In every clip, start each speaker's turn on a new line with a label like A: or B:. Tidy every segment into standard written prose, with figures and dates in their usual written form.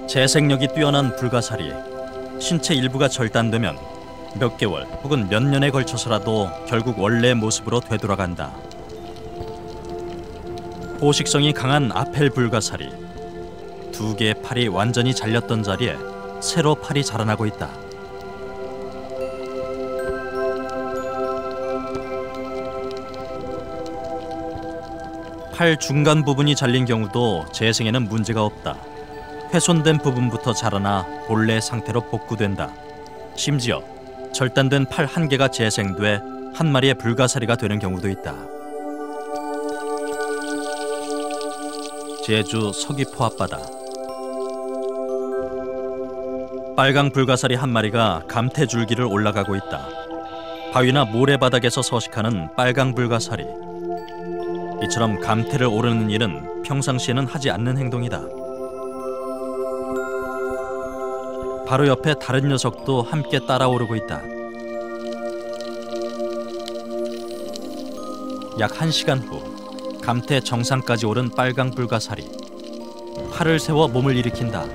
A: 재생력이 뛰어난 불가사리, 신체 일부가 절단되면 몇 개월 혹은 몇 년에 걸쳐서라도 결국 원래의 모습으로 되돌아간다. 포식성이 강한 아펠 불가사리, 두 개의 팔이 완전히 잘렸던 자리에 새로 팔이 자라나고 있다. 팔 중간 부분이 잘린 경우도 재생에는 문제가 없다. 훼손된 부분부터 자라나 본래 상태로 복구된다. 심지어 절단된 팔 한 개가 재생돼 한 마리의 불가사리가 되는 경우도 있다. 제주 서귀포 앞바다. 빨강 불가사리 한 마리가 감태줄기를 올라가고 있다. 바위나 모래바닥에서 서식하는 빨강 불가사리. 이처럼 감태를 오르는 일은 평상시에는 하지 않는 행동이다. 바로 옆에 다른 녀석도 함께 따라오르고 있다. 약 1시간 후 감태 정상까지 오른 빨강 불가사리. 팔을 세워 몸을 일으킨다.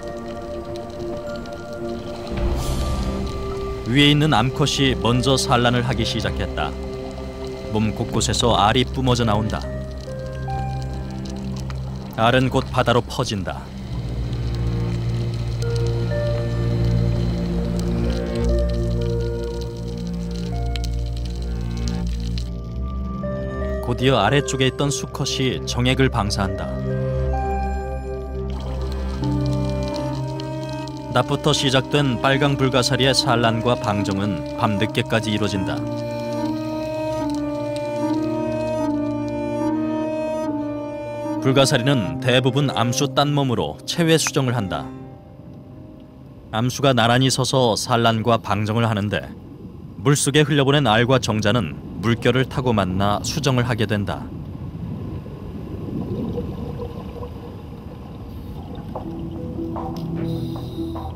A: 위에 있는 암컷이 먼저 산란을 하기 시작했다. 몸 곳곳에서 알이 뿜어져 나온다. 알은 곧 바다로 퍼진다. 곧이어 아래쪽에 있던 수컷이 정액을 방사한다. 낮부터 시작된 빨강 불가사리의 산란과 방정은 밤늦게까지 이루어진다. 불가사리는 대부분 암수 딴몸으로 체외 수정을 한다. 암수가 나란히 서서 산란과 방정을 하는데 물속에 흘려보낸 알과 정자는 물결을 타고 만나 수정을 하게 된다.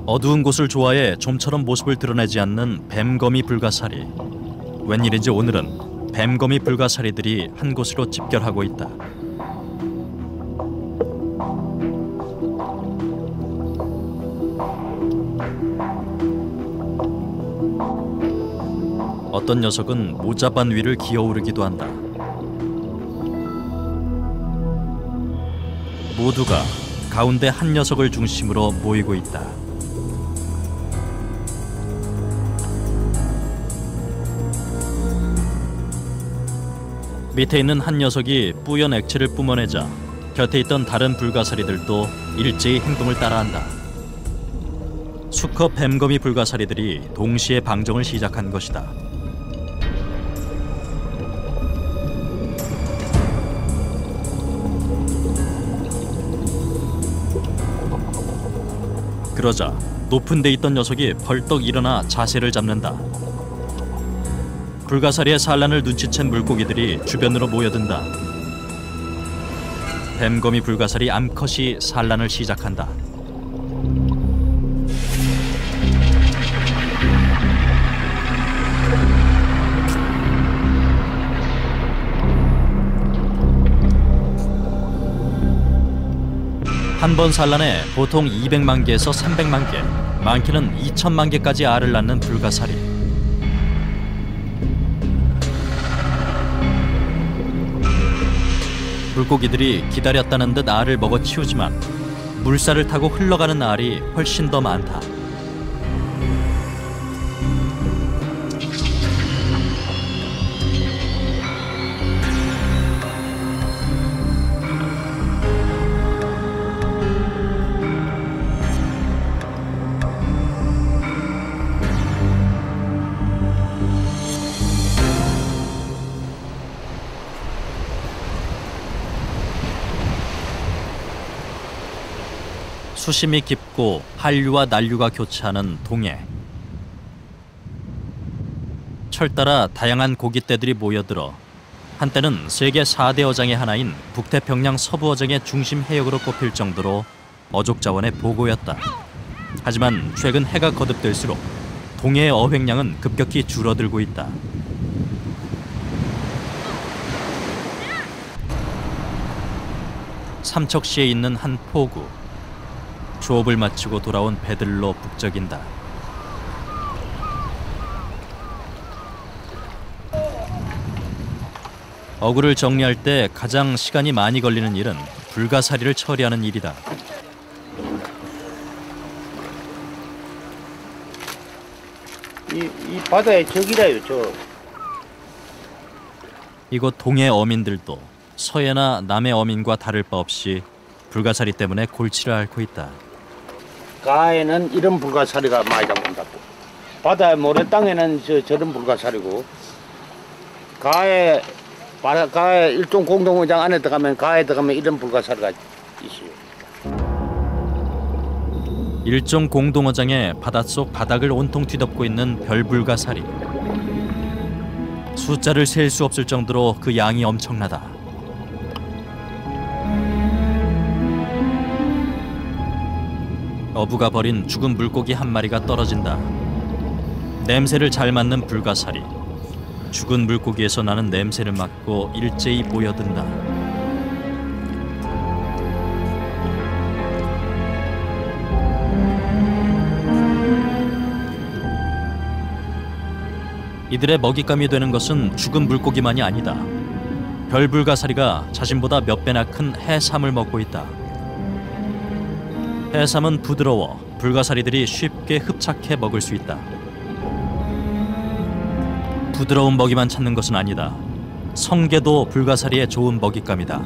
A: 어두운 곳을 좋아해 좀처럼 모습을 드러내지 않는 뱀거미 불가사리. 웬일인지 오늘은 뱀거미 불가사리들이 한 곳으로 집결하고 있다. 어떤 녀석은 모자반 위를 기어오르기도 한다. 모두가 가운데 한 녀석을 중심으로 모이고 있다. 밑에 있는 한 녀석이 뿌연 액체를 뿜어내자 곁에 있던 다른 불가사리들도 일제히 행동을 따라한다. 수컷 뱀거미 불가사리들이 동시에 방정을 시작한 것이다. 그러자 높은 데 있던 녀석이 벌떡 일어나 자세를 잡는다. 불가사리의 산란을 눈치챈 물고기들이 주변으로 모여든다. 뱀거미 불가사리 암컷이 산란을 시작한다. 한 번 산란에 보통 200만 개에서 300만 개, 많게는 2천만 개까지 알을 낳는 불가사리. 물고기들이 기다렸다는 듯 알을 먹어치우지만 물살을 타고 흘러가는 알이 훨씬 더 많다. 수심이 깊고 한류와 난류가 교차하는 동해. 철 따라 다양한 고깃대들이 모여들어 한때는 세계 4대 어장의 하나인 북태평양 서부 어장의 중심 해역으로 꼽힐 정도로 어족 자원의 보고였다. 하지만 최근 해가 거듭될수록 동해의 어획량은 급격히 줄어들고 있다. 삼척시에 있는 한 포구. 조업을 마치고 돌아온 배들로 북적인다. 어구를 정리할 때 가장 시간이 많이 걸리는 일은 불가사리를 처리하는 일이다.
B: 이 바다의 적이라요, 저.
A: 이곳 동해 어민들도 서해나 남해 어민과 다를 바 없이 불가사리 때문에 골치를 앓고 있다.
B: 가에는 이런 불가사리가 많이 잡힌다고. 바다 모래땅에는 저런 불가사리고, 가에 일종 공동의장 안에 들어가면 가에 들어가면 이런 불가사리가 있어요.
A: 일종 공동어장에 바닷속 바닥을 온통 뒤덮고 있는 별불가사리. 숫자를 셀 수 없을 정도로 그 양이 엄청나다. 어부가 버린 죽은 물고기 한 마리가 떨어진다. 냄새를 잘 맡는 불가사리. 죽은 물고기에서 나는 냄새를 맡고 일제히 모여든다. 이들의 먹잇감이 되는 것은 죽은 물고기만이 아니다. 별불가사리가 자신보다 몇 배나 큰 해삼을 먹고 있다. 해삼은 부드러워 불가사리들이 쉽게 흡착해 먹을 수 있다. 부드러운 먹이만 찾는 것은 아니다. 성게도 불가사리의 좋은 먹잇감이다.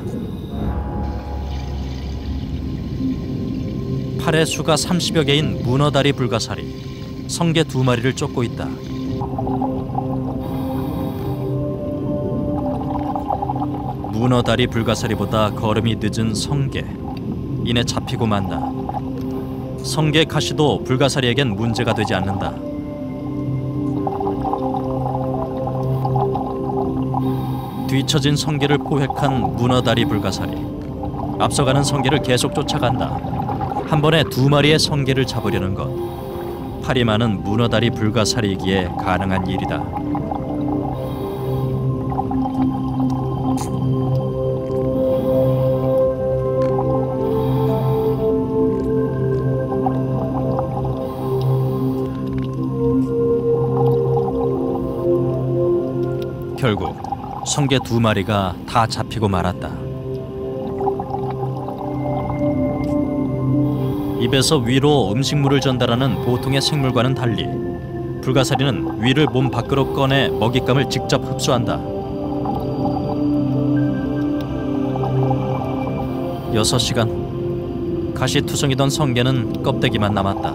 A: 팔에 수가 30여 개인 문어다리 불가사리. 성게 2마리를 쫓고 있다. 문어다리 불가사리보다 걸음이 늦은 성게. 이내 잡히고 만다. 성게 가시도 불가사리에겐 문제가 되지 않는다. 뒤처진 성게를 포획한 문어다리 불가사리. 앞서가는 성게를 계속 쫓아간다. 한 번에 2마리의 성게를 잡으려는 것. 팔이 많은 문어다리 불가사리이기에 가능한 일이다. 결국 성게 2마리가 다 잡히고 말았다. 입에서 위로 음식물을 전달하는 보통의 생물과는 달리 불가사리는 위를 몸 밖으로 꺼내 먹잇감을 직접 흡수한다. 6시간. 가시투성이던 성게는 껍데기만 남았다.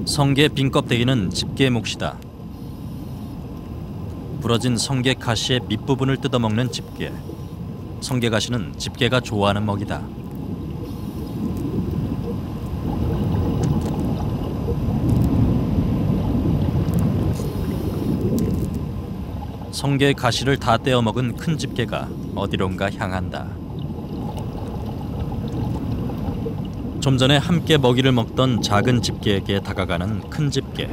A: 성게 빈 껍데기는 집게의 몫이다. 부러진 성게 가시의 밑부분을 뜯어먹는 집게. 성게 가시는 집게가 좋아하는 먹이다. 성게 가시를 다 떼어먹은 큰 집게가 어디론가 향한다. 좀 전에 함께 먹이를 먹던 작은 집게에게 다가가는 큰 집게.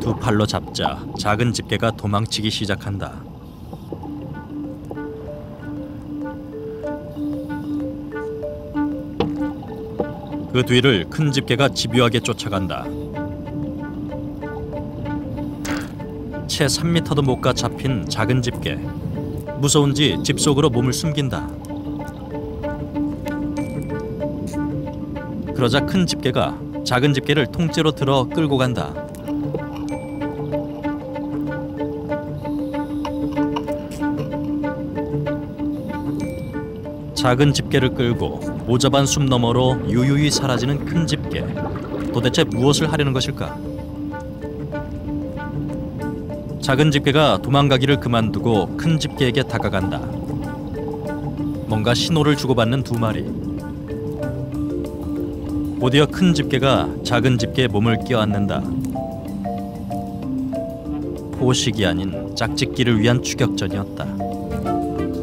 A: 2팔로 잡자 작은 집게가 도망치기 시작한다. 그 뒤를 큰 집게가 집요하게 쫓아간다. 채 3m도 못 가 잡힌 작은 집게. 무서운지 집 속으로 몸을 숨긴다. 그러자 큰 집게가 작은 집게를 통째로 들어 끌고 간다. 작은 집게를 끌고 모자반 숲 너머로 유유히 사라지는 큰 집게. 도대체 무엇을 하려는 것일까? 작은 집게가 도망가기를 그만두고 큰 집게에게 다가간다. 뭔가 신호를 주고받는 2마리. 곧이어 큰 집게가 작은 집게의 몸을 껴안는다. 포식이 아닌 짝짓기를 위한 추격전이었다.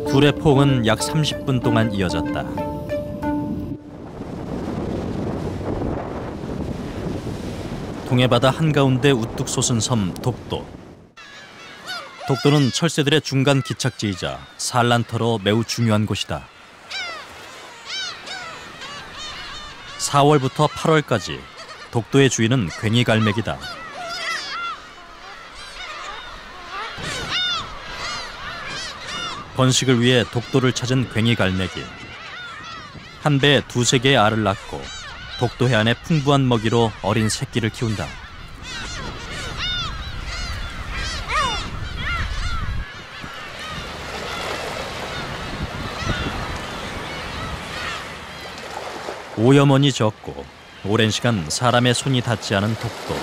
A: 둘의 포옹은 약 30분 동안 이어졌다. 동해바다 한가운데 우뚝 솟은 섬 독도. 독도는 철새들의 중간 기착지이자 산란터로 매우 중요한 곳이다. 4월부터 8월까지 독도의 주인은 괭이갈매기다. 번식을 위해 독도를 찾은 괭이갈매기. 한 배에 2-3개의 알을 낳고 독도 해안의 풍부한 먹이로 어린 새끼를 키운다. 오염원이 적고 오랜 시간 사람의 손이 닿지 않은 독도.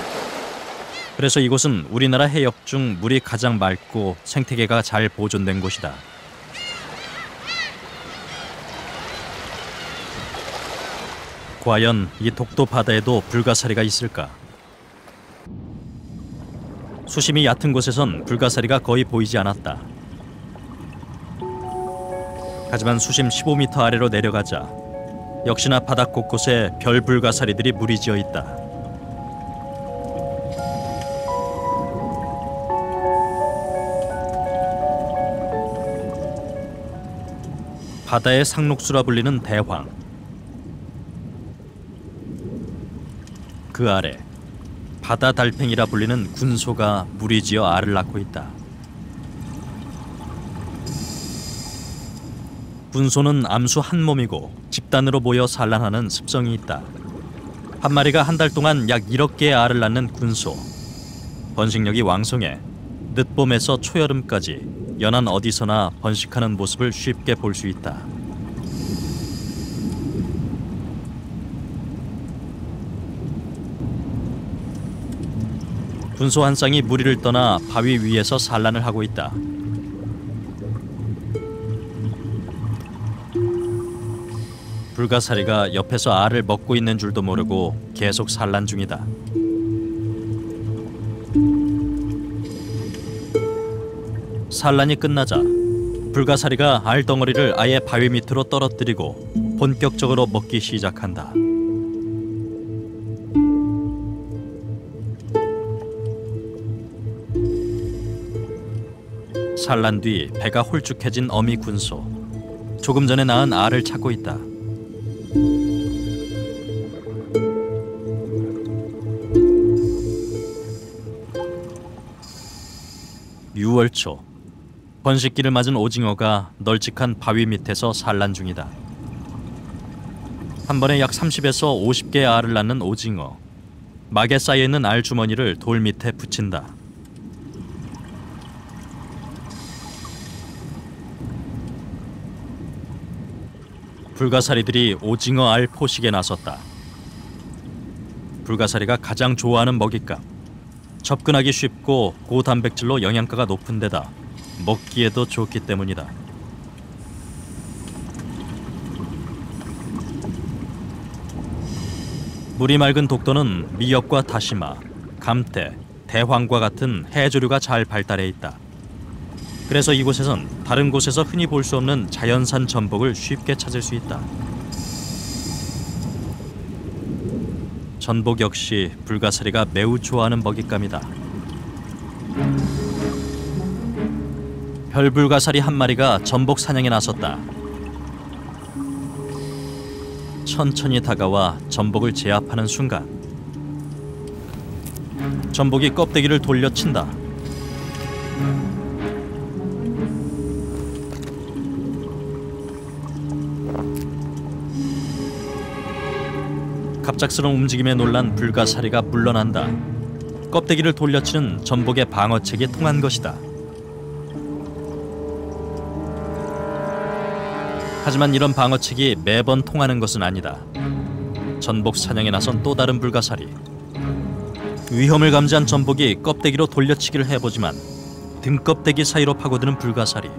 A: 그래서 이곳은 우리나라 해역 중 물이 가장 맑고 생태계가 잘 보존된 곳이다. 과연 이 독도 바다에도 불가사리가 있을까? 수심이 얕은 곳에선 불가사리가 거의 보이지 않았다. 하지만 수심 15m 아래로 내려가자 역시나 바닥 곳곳에 별 불가사리들이 무리지어 있다. 바다의 상록수라 불리는 대황. 그 아래 바다 달팽이라 불리는 군소가 무리지어 알을 낳고 있다. 군소는 암수 한 몸이고 집단으로 모여 산란하는 습성이 있다. 한 마리가 한 달 동안 약 1억 개의 알을 낳는 군소. 번식력이 왕성해 늦봄에서 초여름까지 연안 어디서나 번식하는 모습을 쉽게 볼 수 있다. 군소 한 쌍이 무리를 떠나 바위 위에서 산란을 하고 있다. 불가사리가 옆에서 알을 먹고 있는 줄도 모르고 계속 산란 중이다. 산란이 끝나자 불가사리가 알덩어리를 아예 바위 밑으로 떨어뜨리고 본격적으로 먹기 시작한다. 산란 뒤 배가 홀쭉해진 어미 군소. 조금 전에 낳은 알을 찾고 있다. (6월) 초 번식기를 맞은 오징어가 널찍한 바위 밑에서 산란 중이다. 한 번에 약 30에서 50개의 알을 낳는 오징어. 막에 쌓여있는 알 주머니를 돌 밑에 붙인다. 불가사리들이 오징어 알 포식에 나섰다. 불가사리가 가장 좋아하는 먹잇감. 접근하기 쉽고 고단백질로 영양가가 높은 데다 먹기에도 좋기 때문이다. 물이 맑은 독도는 미역과 다시마, 감태, 대황과 같은 해조류가 잘 발달해 있다. 그래서 이곳에선 다른 곳에서 흔히 볼 수 없는 자연산 전복을 쉽게 찾을 수 있다. 전복 역시 불가사리가 매우 좋아하는 먹잇감이다. 별불가사리 한 마리가 전복 사냥에 나섰다. 천천히 다가와 전복을 제압하는 순간 전복이 껍데기를 돌려친다. 갑작스러운 움직임에 놀란 불가사리가 물러난다. 껍데기를 돌려치는 전복의 방어책이 통한 것이다. 하지만 이런 방어책이 매번 통하는 것은 아니다. 전복 사냥에 나선 또 다른 불가사리. 위험을 감지한 전복이 껍데기로 돌려치기를 해보지만 등껍데기 사이로 파고드는 불가사리.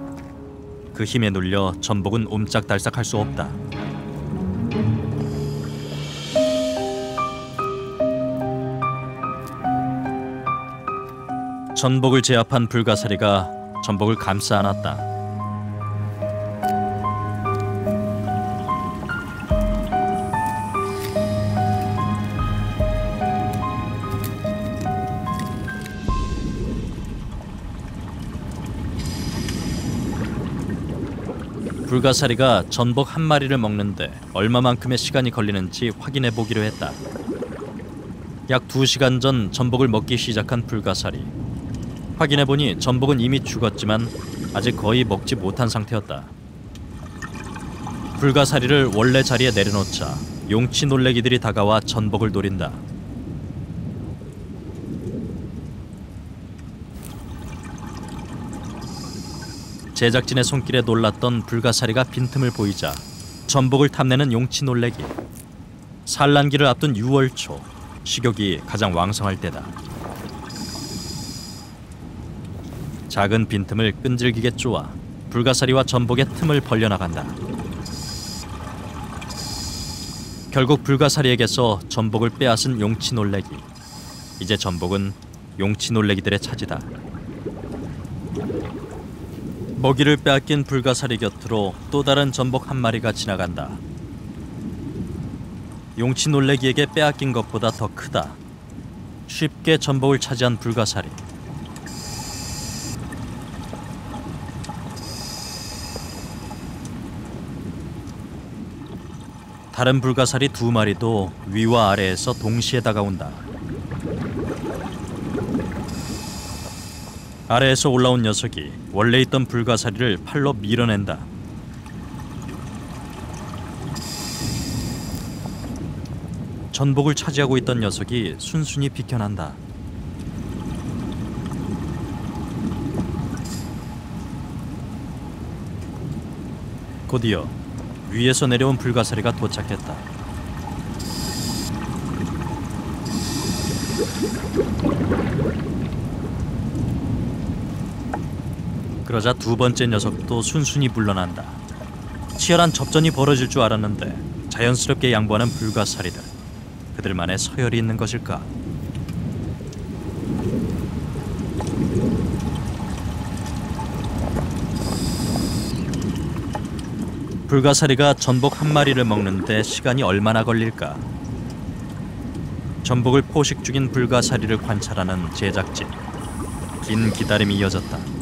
A: 그 힘에 눌려 전복은 옴짝달싹할 수 없다. 전복을 제압한 불가사리가 전복을 감싸 안았다. 불가사리가 전복 한 마리를 먹는데 얼마만큼의 시간이 걸리는지 확인해 보기로 했다. 약 2시간 전 전복을 먹기 시작한 불가사리. 확인해 보니 전복은 이미 죽었지만 아직 거의 먹지 못한 상태였다. 불가사리를 원래 자리에 내려놓자 용치 놀래기들이 다가와 전복을 노린다. 제작진의 손길에 놀랐던 불가사리가 빈틈을 보이자 전복을 탐내는 용치 놀래기. 산란기를 앞둔 6월 초, 식욕이 가장 왕성할 때다. 작은 빈틈을 끈질기게 쪼아 불가사리와 전복의 틈을 벌려나간다. 결국 불가사리에게서 전복을 빼앗은 용치 놀래기. 이제 전복은 용치 놀래기들의 차지다. 먹이를 빼앗긴 불가사리 곁으로 또 다른 전복 한 마리가 지나간다. 용치 놀래기에게 빼앗긴 것보다 더 크다. 쉽게 전복을 차지한 불가사리. 다른 불가사리 2마리도 위와 아래에서 동시에 다가온다. 아래에서 올라온 녀석이 원래 있던 불가사리를 팔로 밀어낸다. 전복을 차지하고 있던 녀석이 순순히 비켜난다. 곧이어 위에서 내려온 불가사리가 도착했다. 그러자 2번째 녀석도 순순히 물러난다. 치열한 접전이 벌어질 줄 알았는데 자연스럽게 양보하는 불가사리들. 그들만의 서열이 있는 것일까? 불가사리가 전복 한 마리를 먹는데 시간이 얼마나 걸릴까? 전복을 포식 중인 불가사리를 관찰하는 제작진. 긴 기다림이 이어졌다.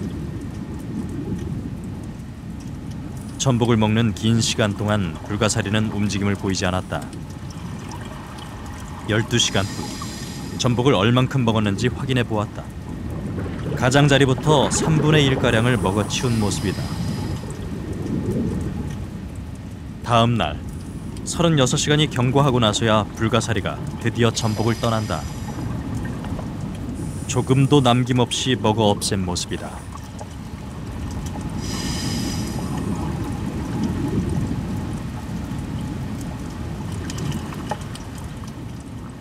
A: 전복을 먹는 긴 시간 동안 불가사리는 움직임을 보이지 않았다. 12시간 후 전복을 얼만큼 먹었는지 확인해 보았다. 가장자리부터 3분의 1가량을 먹어치운 모습이다. 다음 날 36시간이 경과하고 나서야 불가사리가 드디어 전복을 떠난다. 조금도 남김없이 먹어 없앤 모습이다.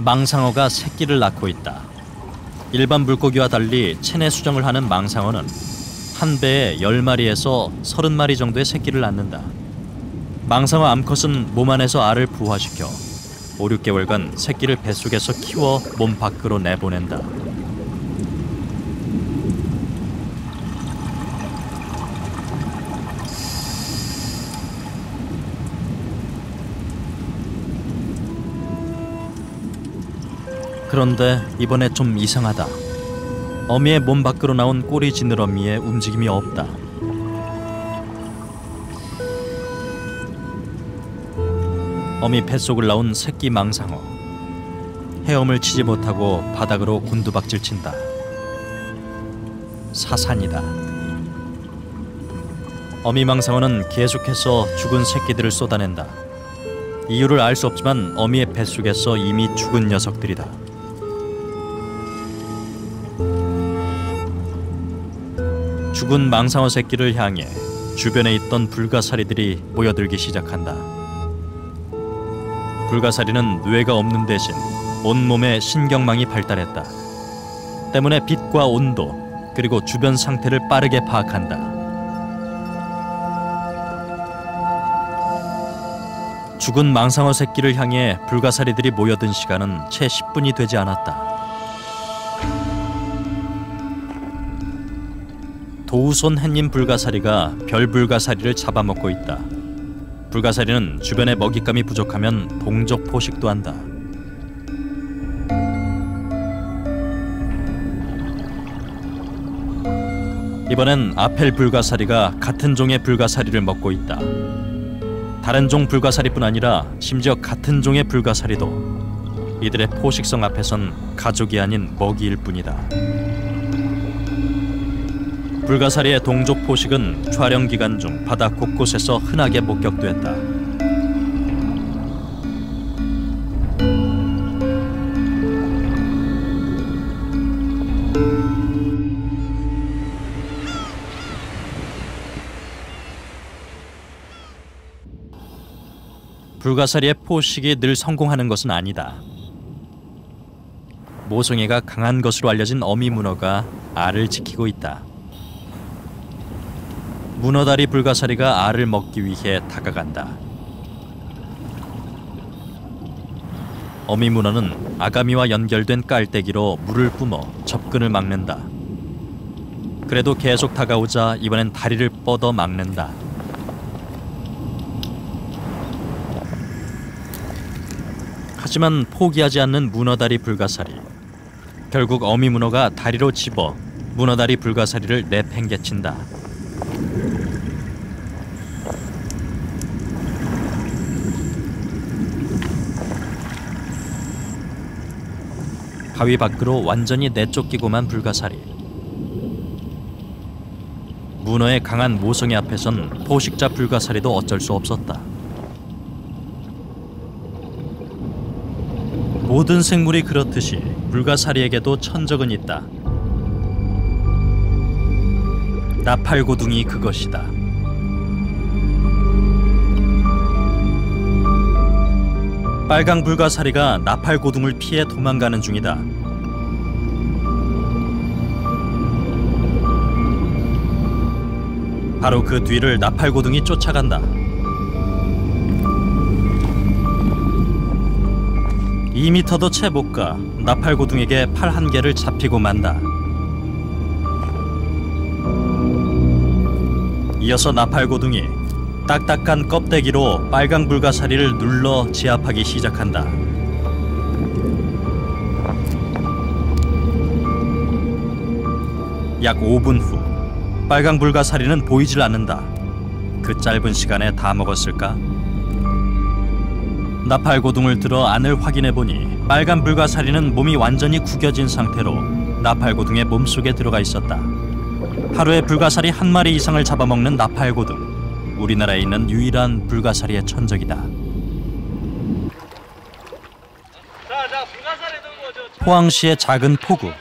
A: 망상어가 새끼를 낳고 있다. 일반 물고기와 달리 체내 수정을 하는 망상어는 한 배에 10마리에서 30마리 정도의 새끼를 낳는다. 망상어 암컷은 몸 안에서 알을 부화시켜 5, 6개월간 새끼를 뱃속에서 키워 몸 밖으로 내보낸다. 그런데 이번에 좀 이상하다. 어미의 몸 밖으로 나온 꼬리 지느러미에 움직임이 없다. 어미 뱃속을 나온 새끼 망상어. 헤엄을 치지 못하고 바닥으로 곤두박질 친다. 사산이다. 어미 망상어는 계속해서 죽은 새끼들을 쏟아낸다. 이유를 알 수 없지만 어미의 뱃속에서 이미 죽은 녀석들이다. 죽은 망상어 새끼를 향해 주변에 있던 불가사리들이 모여들기 시작한다. 불가사리는 뇌가 없는 대신 온몸에 신경망이 발달했다. 때문에 빛과 온도 그리고 주변 상태를 빠르게 파악한다. 죽은 망상어 새끼를 향해 불가사리들이 모여든 시간은 채 10분이 되지 않았다. 도우손 햇님 불가사리가 별불가사리를 잡아먹고 있다. 불가사리는 주변에 먹잇감이 부족하면 동적 포식도 한다. 이번엔 아펠 불가사리가 같은 종의 불가사리를 먹고 있다. 다른 종 불가사리뿐 아니라 심지어 같은 종의 불가사리도 이들의 포식성 앞에선 가족이 아닌 먹이일 뿐이다. 불가사리의 동족 포식은 촬영 기간 중 바다 곳곳에서 흔하게 목격됐다. 불가사리의 포식이 늘 성공하는 것은 아니다. 모성애가 강한 것으로 알려진 어미 문어가 알을 지키고 있다. 문어다리 불가사리가 알을 먹기 위해 다가간다. 어미 문어는 아가미와 연결된 깔때기로 물을 뿜어 접근을 막는다. 그래도 계속 다가오자 이번엔 다리를 뻗어 막는다. 하지만 포기하지 않는 문어다리 불가사리. 결국 어미 문어가 다리로 집어 문어다리 불가사리를 내팽개친다. 바위 밖으로 완전히 내쫓기고만 불가사리. 문어의 강한 모성애 앞에선 포식자 불가사리도 어쩔 수 없었다. 모든 생물이 그렇듯이 불가사리에게도 천적은 있다. 나팔고둥이 그것이다. 빨강 불가사리가 나팔고둥을 피해 도망가는 중이다. 바로 그 뒤를 나팔고둥이 쫓아간다. 2미터도 채 못 가 나팔고둥에게 팔 한 개를 잡히고 만다. 이어서 나팔고둥이 딱딱한 껍데기로 빨강 불가사리를 눌러 제압하기 시작한다. 약 5분 후 빨강 불가사리는 보이질 않는다. 그 짧은 시간에 다 먹었을까? 나팔고둥을 들어 안을 확인해보니 빨간 불가사리는 몸이 완전히 구겨진 상태로 나팔고둥의 몸속에 들어가 있었다. 하루에 불가사리 한 마리 이상을 잡아먹는 나팔고둥. 우리나라에 있는 유일한 불가사리의 천적이다. 포항시의 작은 포구.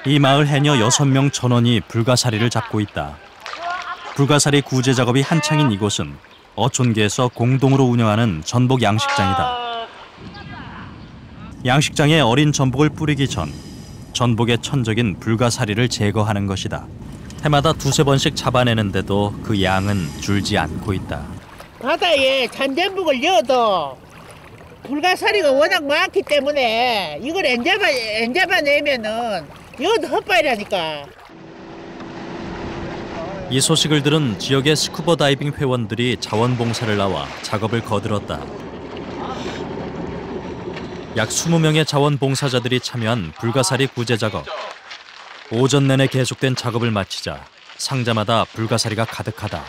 A: 이 마을 해녀 6명 전원이 불가사리를 잡고 있다. 불가사리 구제 작업이 한창인 이곳은 어촌계에서 공동으로 운영하는 전복 양식장이다. 양식장에 어린 전복을 뿌리기 전 전복의 천적인 불가사리를 제거하는 것이다. 해마다 2~3번씩 잡아내는데도 그 양은 줄지 않고 있다.
C: 바다에 잔전복을 넣어도 불가사리가 워낙 많기 때문에 이걸 안 잡아내면은 이것도 헛발이라니까.
A: 이 소식을 들은 지역의 스쿠버 다이빙 회원들이 자원봉사를 나와 작업을 거들었다. 약 20명의 자원봉사자들이 참여한 불가사리 구제 작업. 오전 내내 계속된 작업을 마치자 상자마다 불가사리가 가득하다.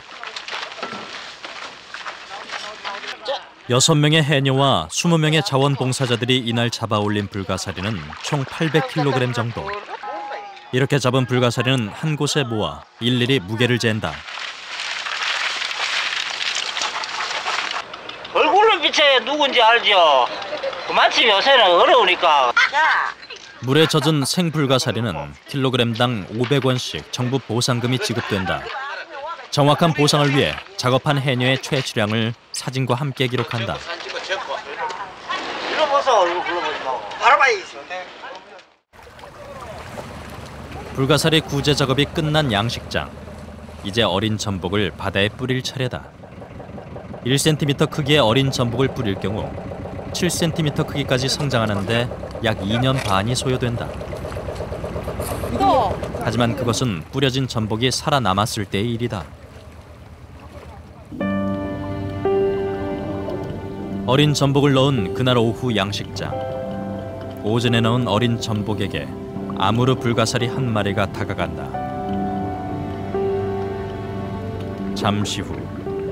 A: 6명의 해녀와 20명의 자원봉사자들이 이날 잡아올린 불가사리는 총 800kg 정도. 이렇게 잡은 불가사리는 한 곳에 모아 일일이 무게를 잰다.
D: 얼굴로 빛에 누군지 알죠? 마침 요새는 어려우니까.
A: 물에 젖은 생불가사리는 킬로그램당 500원씩 정부 보상금이 지급된다. 정확한 보상을 위해 작업한 해녀의 채취량을 사진과 함께 기록한다.
D: 불러보소, 얼굴 불러보지 말고. 바라봐야 있어.
A: 불가사리 구제 작업이 끝난 양식장. 이제 어린 전복을 바다에 뿌릴 차례다. 1cm 크기의 어린 전복을 뿌릴 경우 7cm 크기까지 성장하는데 약 2년 반이 소요된다. 하지만 그것은 뿌려진 전복이 살아남았을 때의 일이다. 어린 전복을 넣은 그날 오후 양식장. 오전에 넣은 어린 전복에게 아무르 불가사리 한 마리가 다가간다. 잠시 후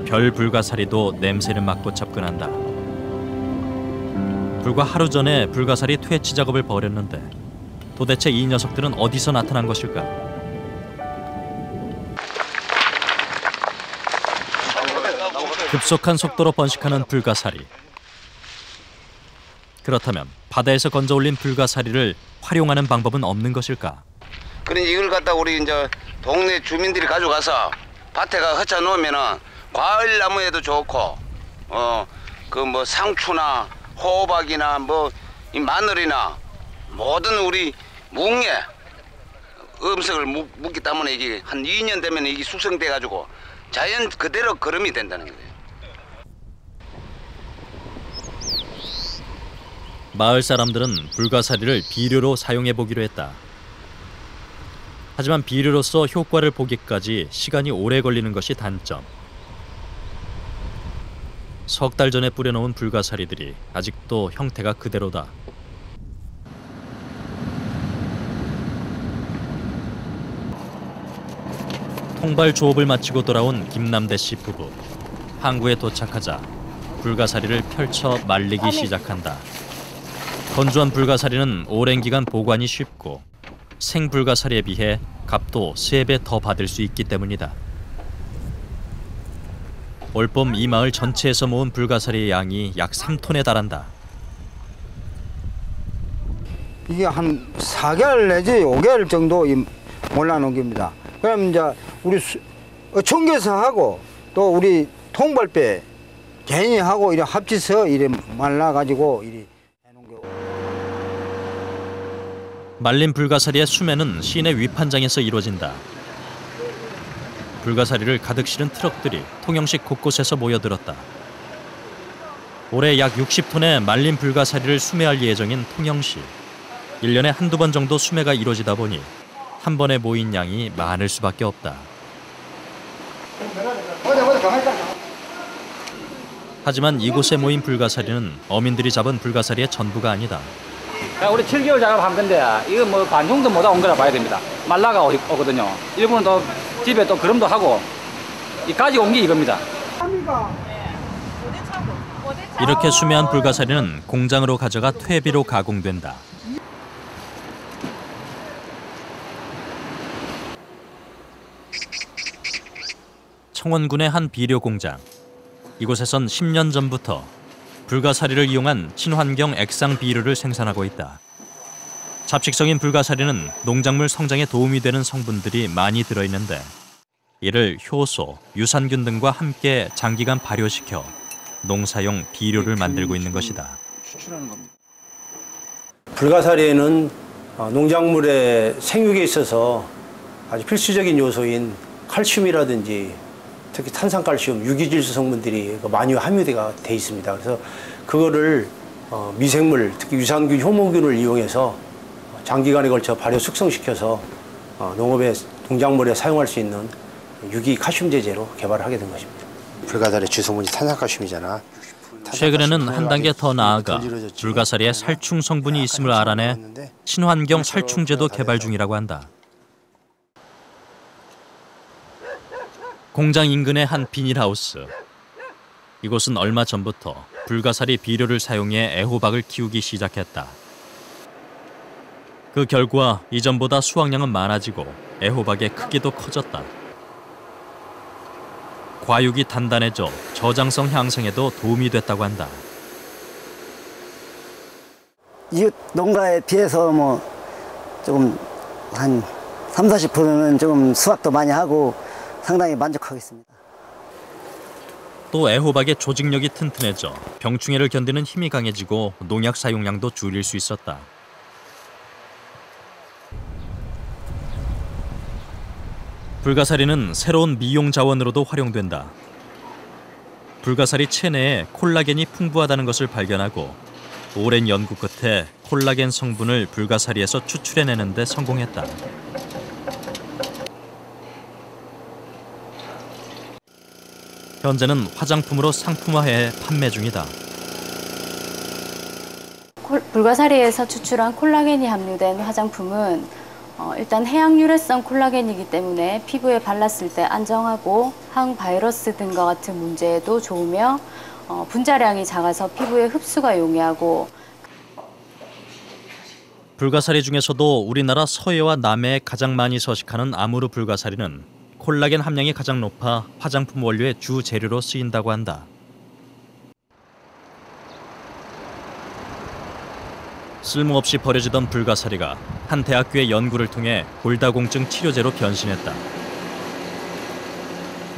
A: 별 불가사리도 냄새를 맡고 접근한다. 불과 하루 전에 불가사리 퇴치 작업을 벌였는데 도대체 이 녀석들은 어디서 나타난 것일까? 급속한 속도로 번식하는 불가사리. 그렇다면 바다에서 건져 올린 불가사리를 활용하는 방법은 없는 것일까?
E: 그러니 이걸 갖다 우리 이제 동네 주민들이 가져가서 밭에가 흩어 놓으면은 과일 나무에도 좋고, 그 뭐 상추나 호박이나 뭐 이 마늘이나 모든 우리 묵에 음식을 묻기 때문에 이게 한 2년 되면 이게 숙성돼 가지고 자연 그대로 거름이 된다는 거예요.
A: 마을 사람들은 불가사리를 비료로 사용해 보기로 했다. 하지만 비료로서 효과를 보기까지 시간이 오래 걸리는 것이 단점. 석 달 전에 뿌려놓은 불가사리들이 아직도 형태가 그대로다. 통발 조업을 마치고 돌아온 김남대 씨 부부. 항구에 도착하자 불가사리를 펼쳐 말리기 시작한다. 건조한 불가사리는 오랜 기간 보관이 쉽고 생불가사리에 비해 값도 3배 더 받을 수 있기 때문이다. 올봄 이 마을 전체에서 모은 불가사리의 양이 약 3톤에 달한다.
F: 이게 한 4개월 내지 5개월 정도 몰라놓은 겁니다. 그럼 이제 우리 어촌계에서 하고 또 우리 통발배 개인이 하고 이래 합쳐서 이래 말라가지고 이래 해놓은 거.
A: 말린 불가사리의 수매는 시내 위판장에서 이루어진다. 불가사리를 가득 실은 트럭들이 통영시 곳곳에서 모여들었다. 올해 약 60톤의 말린 불가사리를 수매할 예정인 통영시. 1년에 한두 번 정도 수매가 이루어지다 보니 한 번에 모인 양이 많을 수밖에 없다. 하지만 이곳에 모인 불가사리는 어민들이 잡은 불가사리의 전부가 아니다.
G: 우리 7개월 작업한 건데 이거 뭐 반 정도 못 온 거라 봐야 됩니다. 말라가 오거든요. 일부는 또 집에 또 그름도 하고 이 가지고 온 게 이겁니다.
A: 이렇게 수매한 불가사리는 공장으로 가져가 퇴비로 가공된다. 청원군의 한 비료 공장. 이곳에선 10년 전부터 불가사리를 이용한 친환경 액상 비료를 생산하고 있다. 잡식성인 불가사리는 농작물 성장에 도움이 되는 성분들이 많이 들어있는데 이를 효소, 유산균 등과 함께 장기간 발효시켜 농사용 비료를 만들고 있는 것이다.
H: 불가사리에는 농작물의 생육에 있어서 아주 필수적인 요소인 칼슘이라든지 특히 탄산칼슘, 유기질소 성분들이 많이 함유가 돼 있습니다. 그래서 그거를 미생물, 특히 유산균, 효모균을 이용해서 장기간에 걸쳐 발효 숙성시켜서 농업에 농작물에 사용할 수 있는 유기 칼슘 제제로 개발을 하게 된 것입니다.
I: 불가사리 주성분이 탄산칼슘이잖아.
A: 최근에는 한 단계 더 나아가 불가사리에 살충 성분이 있음을 알아내 친환경 살충제도 개발 중이라고 한다. 공장 인근의 한 비닐하우스. 이곳은 얼마 전부터 불가사리 비료를 사용해 애호박을 키우기 시작했다. 그 결과 이전보다 수확량은 많아지고 애호박의 크기도 커졌다. 과육이 단단해져 저장성 향상에도 도움이 됐다고 한다.
J: 이웃 농가에 비해서 뭐 조금 한 30~40%는 조금 수확도 많이 하고 상당히 만족하고 있습니다.
A: 또 애호박의 조직력이 튼튼해져 병충해를 견디는 힘이 강해지고 농약 사용량도 줄일 수 있었다. 불가사리는 새로운 미용 자원으로도 활용된다. 불가사리 체내에 콜라겐이 풍부하다는 것을 발견하고 오랜 연구 끝에 콜라겐 성분을 불가사리에서 추출해내는 데 성공했다. 현재는 화장품으로 상품화해 판매 중이다.
K: 불가사리에서 추출한 콜라겐이 함유된 화장품은 일단 해양 유래성 콜라겐이기 때문에 피부에 발랐을 때 안정하고 항바이러스 등과 같은 문제에도 좋으며 분자량이 작아서 피부에 흡수가 용이하고
A: 불가사리 중에서도 우리나라 서해와 남해에 가장 많이 서식하는 아무르 불가사리는 콜라겐 함량이 가장 높아 화장품 원료의 주 재료로 쓰인다고 한다. 쓸모없이 버려지던 불가사리가 한 대학교의 연구를 통해 골다공증 치료제로 변신했다.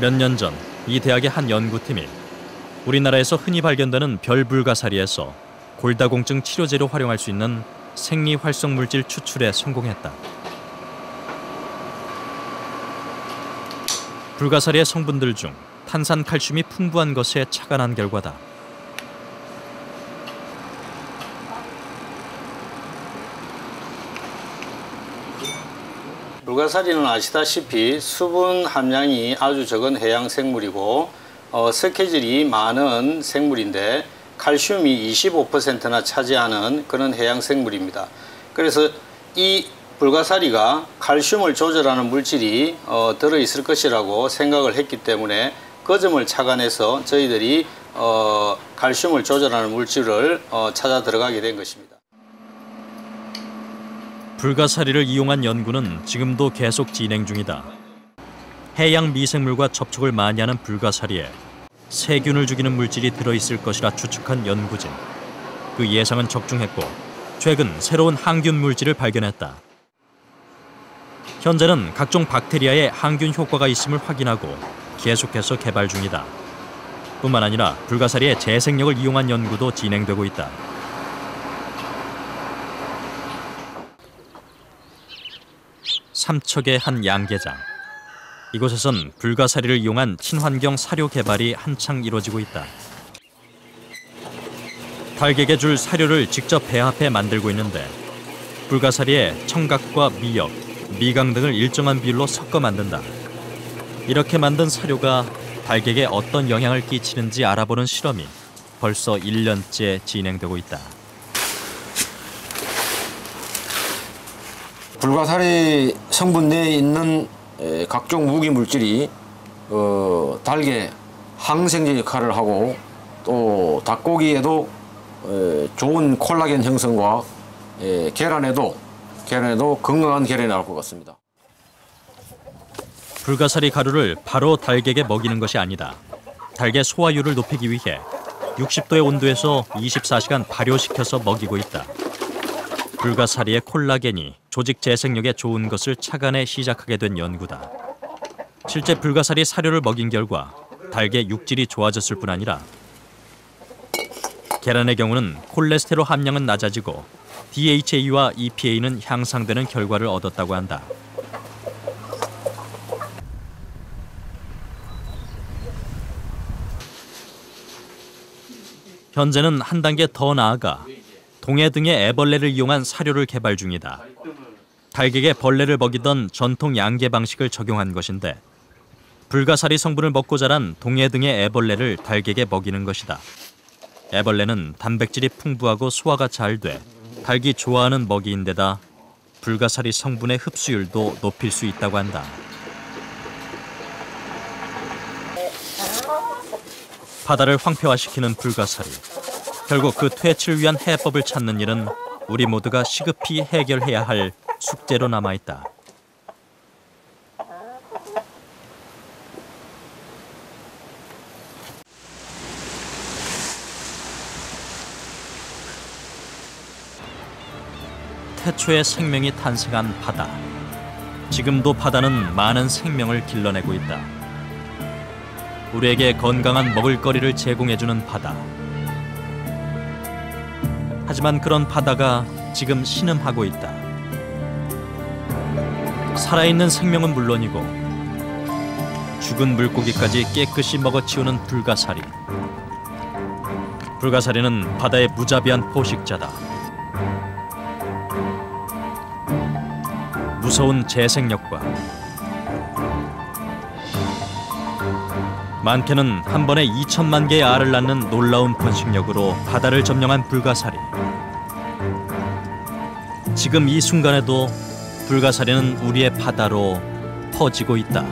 A: 몇 년 전 이 대학의 한 연구팀이 우리나라에서 흔히 발견되는 별불가사리에서 골다공증 치료제로 활용할 수 있는 생리활성물질 추출에 성공했다. 불가사리의 성분들 중 탄산칼슘이 풍부한 것에 착안한 결과다.
H: 불가사리는 아시다시피 수분 함량이 아주 적은 해양 생물이고 석회질이 많은 생물인데 칼슘이 25%나 차지하는 그런 해양 생물입니다. 그래서 이 불가사리가 칼슘을 조절하는 물질이 들어있을 것이라고 생각을 했기 때문에 그 점을 착안해서 저희들이 칼슘을 조절하는 물질을 찾아 들어가게 된 것입니다.
A: 불가사리를 이용한 연구는 지금도 계속 진행 중이다. 해양 미생물과 접촉을 많이 하는 불가사리에 세균을 죽이는 물질이 들어있을 것이라 추측한 연구진. 그 예상은 적중했고 최근 새로운 항균 물질을 발견했다. 현재는 각종 박테리아에 항균 효과가 있음을 확인하고 계속해서 개발 중이다. 뿐만 아니라 불가사리의 재생력을 이용한 연구도 진행되고 있다. 삼척의 한 양계장. 이곳에선 불가사리를 이용한 친환경 사료 개발이 한창 이루어지고 있다. 닭에게 줄 사료를 직접 배합해 만들고 있는데 불가사리에 청각과 미역, 미강 등을 일정한 비율로 섞어 만든다. 이렇게 만든 사료가 닭에게 어떤 영향을 끼치는지 알아보는 실험이 벌써 1년째 진행되고 있다.
L: 불가사리 성분 내에 있는 각종 무기 물질이 닭의 항생제 역할을 하고 또 닭고기에도 좋은 콜라겐 형성과 계란에도 건강한 계란이 나올 것 같습니다.
A: 불가사리 가루를 바로 닭에게 먹이는 것이 아니다. 닭의 소화율을 높이기 위해 60도의 온도에서 24시간 발효시켜서 먹이고 있다. 불가사리의 콜라겐이 조직 재생력에 좋은 것을 착안해 시작하게 된 연구다. 실제 불가사리 사료를 먹인 결과 닭의 육질이 좋아졌을 뿐 아니라 계란의 경우는 콜레스테롤 함량은 낮아지고 DHA와 EPA는 향상되는 결과를 얻었다고 한다. 현재는 한 단계 더 나아가 동해 등의 애벌레를 이용한 사료를 개발 중이다. 닭에게 벌레를 먹이던 전통 양계 방식을 적용한 것인데 불가사리 성분을 먹고 자란 동해 등의 애벌레를 닭에게 먹이는 것이다. 애벌레는 단백질이 풍부하고 소화가 잘 돼 닭이 좋아하는 먹이인데다 불가사리 성분의 흡수율도 높일 수 있다고 한다. 바다를 황폐화시키는 불가사리. 결국 그 퇴치를 위한 해법을 찾는 일은 우리 모두가 시급히 해결해야 할 숙제로 남아있다. 태초에 생명이 탄생한 바다. 지금도 바다는 많은 생명을 길러내고 있다. 우리에게 건강한 먹을거리를 제공해주는 바다. 하지만 그런 바다가 지금 신음하고 있다. 살아있는 생명은 물론이고 죽은 물고기까지 깨끗이 먹어치우는 불가사리. 불가사리는 바다의 무자비한 포식자다. 무서운 재생력과 많게는 한 번에 2천만 개의 알을 낳는 놀라운 번식력으로 바다를 점령한 불가사리. 지금 이 순간에도 불가사리는 우리의 바다로 퍼지고 있다.